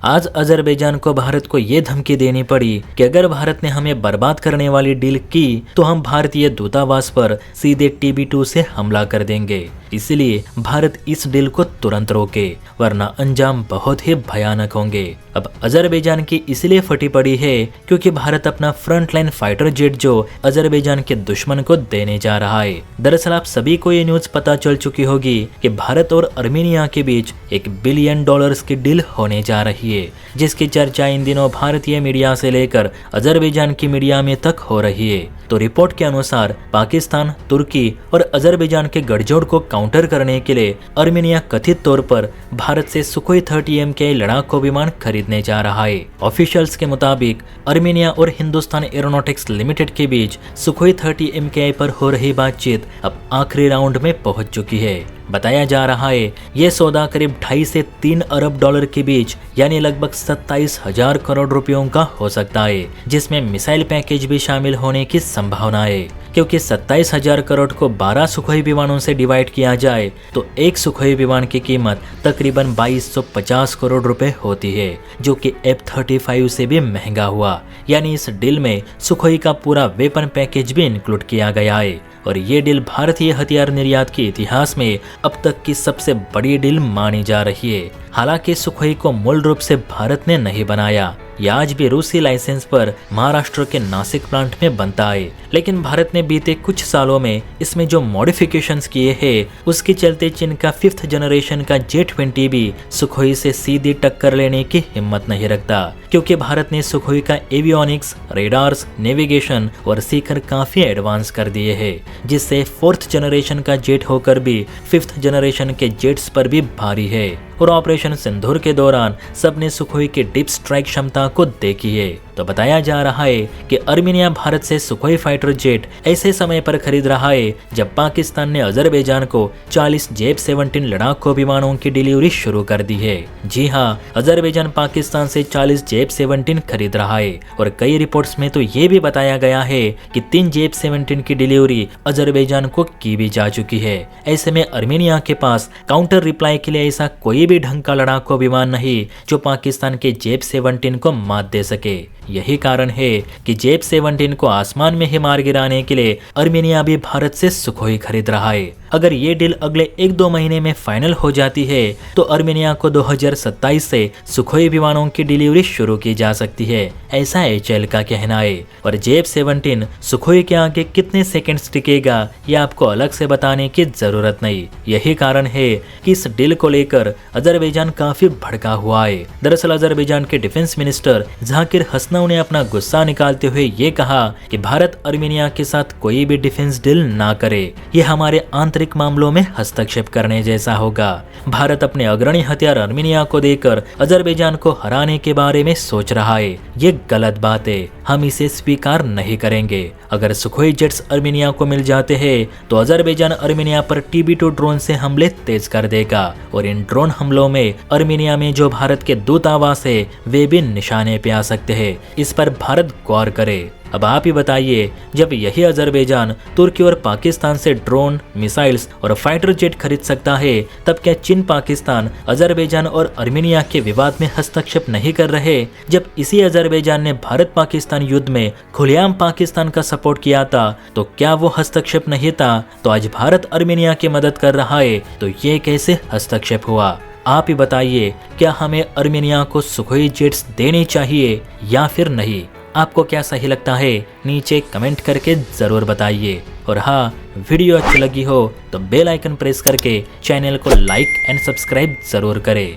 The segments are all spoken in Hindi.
आज अजरबैजान को भारत को ये धमकी देनी पड़ी कि अगर भारत ने हमें बर्बाद करने वाली डील की तो हम भारतीय दूतावास पर सीधे TB2 से हमला कर देंगे। इसलिए भारत इस डील को तुरंत रोके, वरना अंजाम बहुत ही भयानक होंगे। अब अजरबैजान की इसलिए फटी पड़ी है क्योंकि भारत अपना फ्रंटलाइन फाइटर जेट जो अजरबैजान के दुश्मन को देने जा रहा है। दरअसल आप सभी को ये न्यूज पता चल चुकी होगी कि भारत और अर्मेनिया के बीच $1 बिलियन की डील होने जा रही है, जिसकी चर्चा इन दिनों भारतीय मीडिया से लेकर अजरबैजान की मीडिया में तक हो रही है। तो रिपोर्ट के अनुसार पाकिस्तान, तुर्की और अजरबैजान के गठजोड़ को काउंटर करने के लिए अर्मेनिया कथित तौर पर भारत से सुखोई 30 MKI लड़ाकू विमान खरीदने जा रहा है। ऑफिशियल्स के मुताबिक अर्मेनिया और हिंदुस्तान एरोनॉटिक्स लिमिटेड के बीच सुखोई 30 MKI पर हो रही बातचीत अब आखिरी राउंड में पहुंच चुकी है। बताया जा रहा है ये सौदा करीब 2.5 से 3 अरब डॉलर के बीच यानी लगभग 27,000 करोड़ रुपयों का हो सकता है, जिसमें मिसाइल पैकेज भी शामिल होने की संभावना है। क्योंकि 27,000 करोड़ को 12 सुखोई विमानों से डिवाइड किया जाए तो एक सुखोई विमान की कीमत तकरीबन 2250 करोड़ रुपए होती है, जो कि F-35 से भी महंगा हुआ। यानी इस डील में सुखोई का पूरा वेपन पैकेज भी इंक्लूड किया गया है और ये डील भारतीय हथियार निर्यात के इतिहास में अब तक की सबसे बड़ी डील मानी जा रही है। हालांकि सुखोई को मूल रूप से भारत ने नहीं बनाया, यह आज भी रूसी लाइसेंस पर महाराष्ट्र के नासिक प्लांट में बनता है, लेकिन भारत ने बीते कुछ सालों में इसमें जो मॉडिफिकेशंस किए हैं उसके चलते चीन का 5th जनरेशन का J-20 भी सुखोई से सीधी टक्कर लेने की हिम्मत नहीं रखता, क्योंकि भारत ने सुखोई का एवियोनिक्स, रेडार्स, नेविगेशन और सीकर काफी एडवांस कर दिए हैं, जिससे 4th जनरेशन का जेट होकर भी 5th जनरेशन के जेट्स पर भी भारी है। और ऑपरेशन सिंदूर के दौरान सबने सुखोई के डीप स्ट्राइक क्षमता को देखी है। तो बताया जा रहा है कि अर्मेनिया भारत से सुखोई फाइटर जेट ऐसे समय पर खरीद रहा है जब पाकिस्तान ने अजरबैजान को 40 J-17 लड़ाकू विमानों की डिलीवरी शुरू कर दी है। जी हाँ, अजरबैजान पाकिस्तान से 40 J-17 खरीद रहा है और कई रिपोर्ट्स में तो ये भी बताया गया है कि 3 J-17 की डिलीवरी अजरबैजान को की भी जा चुकी है। ऐसे में अर्मेनिया के पास काउंटर रिप्लाई के लिए ऐसा कोई भी ढंग का लड़ाकू विमान नहीं जो पाकिस्तान के J-17 को मात दे सके। यही कारण है कि J-17 को आसमान में ही मार गिराने के लिए अर्मेनिया भी भारत से सुखोई खरीद रहा है। अगर ये डील अगले 1-2 महीने में फाइनल हो जाती है तो अर्मेनिया को 2027 से सुखोई विमानों की डिलीवरी शुरू की जा सकती है, ऐसा HAL का कहना है। और J-17 सुखोई के आगे कितने सेकंड्स टिकेगा ये आपको अलग से बताने की जरूरत नहीं। यही कारण है कि इस डील को लेकर अजरबैजान काफी भड़का हुआ है। दरअसल अजरबैजान के डिफेंस मिनिस्टर जाकिर हसनौ ने अपना गुस्सा निकालते हुए ये कहा कि भारत अर्मेनिया के साथ कोई भी डिफेंस डील ना करे, ये हमारे आंतरिक मामलों में हस्तक्षेप करने जैसा होगा। भारत अपने अग्रणी हथियार अर्मेनिया को देकर अजरबैजान को हराने के बारे में सोच रहा है, ये गलत बात है, हम इसे स्वीकार नहीं करेंगे। अगर सुखोई जेट्स अर्मेनिया को मिल जाते हैं तो अजरबैजान अर्मेनिया पर TB2 ड्रोन से हमले तेज कर देगा और इन ड्रोन हमलों में अर्मेनिया में जो भारत के दूतावास है वे भी निशाने पे आ सकते हैं। इस पर भारत गौर करे। अब आप ही बताइए, जब यही अजरबैजान तुर्की और पाकिस्तान से ड्रोन, मिसाइल्स और फाइटर जेट खरीद सकता है, तब क्या चीन, पाकिस्तान, अजरबैजान और अर्मेनिया के विवाद में हस्तक्षेप नहीं कर रहे? जब इसी अजरबैजान ने भारत पाकिस्तान युद्ध में खुलेआम पाकिस्तान का सपोर्ट किया था तो क्या वो हस्तक्षेप नहीं था? तो आज भारत अर्मेनिया की मदद कर रहा है तो ये कैसे हस्तक्षेप हुआ? आप ही बताइए, क्या हमें अर्मेनिया को सुखोई जेट्स देने चाहिए या फिर नहीं? आपको क्या सही लगता है नीचे कमेंट करके जरूर बताइए। और हाँ, वीडियो अच्छी लगी हो तो बेल आइकन प्रेस करके चैनल को लाइक एंड सब्सक्राइब जरूर करें।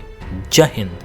जय हिंद।